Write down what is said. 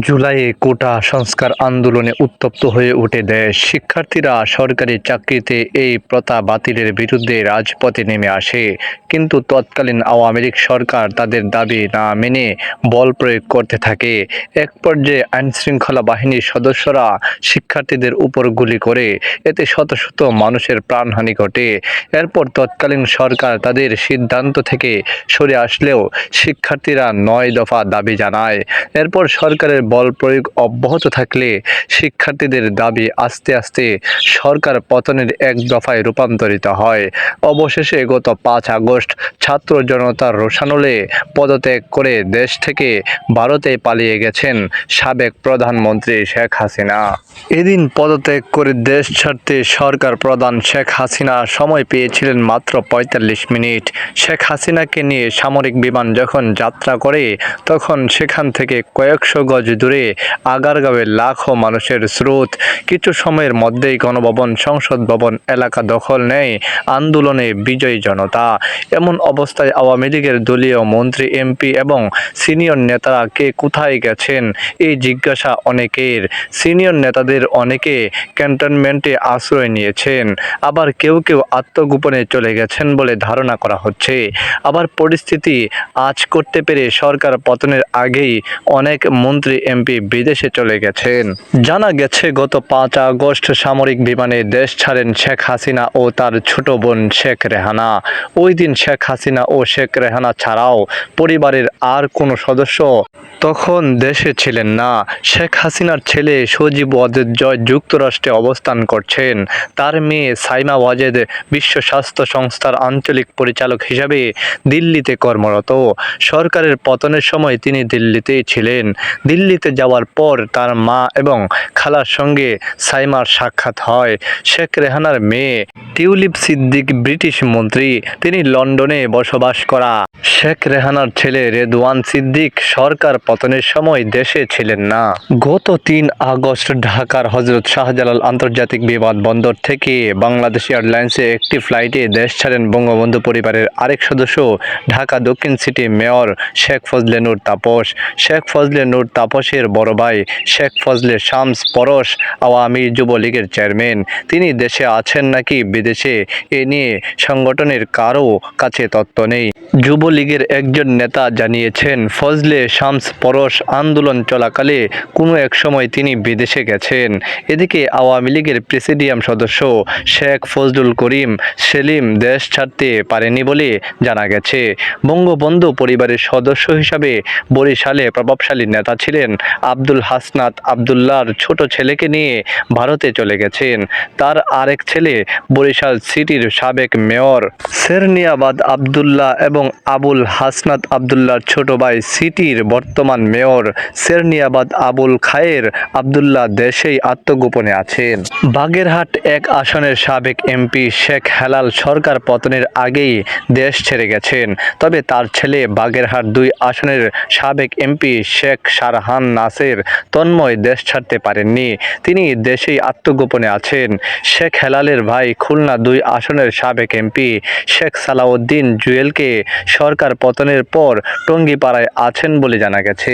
জুলাইয়ে কোটা সংস্কার আন্দোলনে উত্তপ্ত হয়ে ওঠে দেশ। শিক্ষার্থীরা সরকারি চাকরিতে এই প্রথা বাতিলের বিরুদ্ধে রাজপথে নেমে আসে। কিন্তু তৎকালীন আওয়ামী লীগ সরকার তাদের দাবি না মেনে বল প্রয়োগ করতে থাকে। এক পর্যায়ে আইনশৃঙ্খলা বাহিনীর সদস্যরা শিক্ষার্থীদের উপর গুলি করে, এতে শত শত মানুষের প্রাণহানি ঘটে। এরপর তৎকালীন সরকার তাদের সিদ্ধান্ত থেকে সরে আসলেও শিক্ষার্থীরা ৯ দফা দাবি জানায়। এরপর সরকারের বল প্রয়োগ অব্যাহত থাকলে শিক্ষার্থীদের দাবি আস্তে আস্তে সরকার পতনের এক দফায় রূপান্তরিত হয়। অবশেষে গত ৫ আগস্ট ছাত্র জনতার রোষানলে পদত্যাগ করে দেশ থেকে ভারতে পালিয়ে গেছেন সাবেক প্রধানমন্ত্রী শেখ হাসিনা। এদিন পদত্যাগ করে দেশ ছাড়তে সরকার প্রধান শেখ হাসিনা সময় পেয়েছিলেন মাত্র ৪৫ মিনিট। শেখ হাসিনাকে নিয়ে সামরিক বিমান যখন যাত্রা করে, তখন সেখান থেকে কয়েকশো গজ দূরে আগারগাঁওয়ে লাখো মানুষের স্রোত। কিছু সময়ের মধ্যেই গণভবন, সংসদ ভবন এলাকা দখল নেয় আন্দোলনে বিজয়ী জনতা। এমন অবস্থায় আওয়ামী লীগের দলীয় মন্ত্রী, এমপি এবং সিনিয়র নেতারা কে কোথায় গেছেন, এই জিজ্ঞাসা অনেকের। সিনিয়র নেতাদের অনেকে ক্যান্টনমেন্টে আশ্রয় নিয়েছেন, আবার কেউ কেউ আত্মগোপনে চলে গেছেন বলে ধারণা করা হচ্ছে। আবার পরিস্থিতি আঁচ করতে পেরে সরকার পতনের আগেই অনেক মন্ত্রী, এমপি বিদেশে চলে গেছেন। জানা গেছে গত ৫ আগস্ট সামরিক বিমানে দেশ ছাড়েন শেখ হাসিনা ও তার ছোট বোন শেখ রেহানা। ওই দিন শেখ হাসিনা ও শেখ রেহানা ছাড়াও পরিবারের আর কোনো সদস্য তখন দেশে ছিলেন না। শেখ হাসিনার ছেলে সজীব ওয়াজেদ জয় যুক্তরাষ্ট্রে অবস্থান করছেন। তার মেয়ে সাইমা ওয়াজেদ বিশ্ব স্বাস্থ্য সংস্থার আঞ্চলিক পরিচালক হিসাবে দিল্লিতে কর্মরত। সরকারের পতনের সময় তিনি দিল্লিতেই ছিলেন। দিল্লিতে যাওয়ার পর তার মা এবং খালার সঙ্গে সাইমার সাক্ষাৎ হয়। শেখ রেহানার মেয়ে টিউলিপ সিদ্দিক ব্রিটিশ মন্ত্রী, তিনি লন্ডনে বসবাস করা। শেখ রেহানার ছেলে রেদওয়ান সিদ্দিক সরকার পতনের সময় দেশে ছিলেন না। গত ৩ আগস্ট ঢাকার হজরত শাহজালাল আন্তর্জাতিক বিমানবন্দর থেকে বাংলাদেশ এয়ারলাইন্সে একটি ফ্লাইটে দেশ ছাড়েন বঙ্গবন্ধু পরিবারের আরেক সদস্য, ঢাকা দক্ষিণ সিটি মেয়র শেখ ফজলে নূর তাপস। শেখ ফজলে নূর তাপসের বড় ভাই শেখ ফজলে শামস পরশ আওয়ামী যুবলীগের চেয়ারম্যান। তিনি দেশে আছেন নাকি বিদেশে, এ নিয়ে সংগঠনের কারও কাছে তথ্য নেই। যুবলীগের একজন নেতা জানিয়েছেন, ফজলে শামস পরশ আন্দোলন চলাকালে কোনো এক সময় তিনি বিদেশে গেছেন। এদিকে আওয়ামী লীগের প্রেসিডিয়াম সদস্য শেখ ফজলুল করিম সেলিম দেশ ছাড়তে পারেনি বলে জানা গেছে। বঙ্গবন্ধু পরিবারের সদস্য হিসাবে বরিশালে প্রভাবশালী নেতা ছিলেন আব্দুল হাসনাত আবদুল্লাহর ছোট ছেলেকে নিয়ে ভারতে চলে গেছেন। তার আরেক ছেলে বরিশাল সিটির সাবেক মেয়র সেরনিয়াবাদ আবদুল্লাহ এবং আবুল হাসনাত আবদুল্লাহর ছোট ভাই সিটির বর্তমান মেয়র সেরনিয়াবাদ আবুল খায়ের আবদুল্লাহ দেশেই আত্মগোপনে আছেন। বাগেরহাট ১ আসনের সাবেক এমপি শেখ হেলাল সরকার পতনের আগেই দেশ ছেড়ে গেছেন। তবে তার ছেলে বাগেরহাট ২ আসনের সাবেক এমপি শেখ শারহান নাসের তন্ময় দেশ ছাড়তে পারেননি, তিনি দেশেই আত্মগোপনে আছেন। শেখ হেলালের ভাই খুলনা ২ আসনের সাবেক এমপি শেখ সালাউদ্দিন জুয়েলকে সরকার পতনের পর টঙ্গীপাড়ায় আছেন বলে জানা গেছে।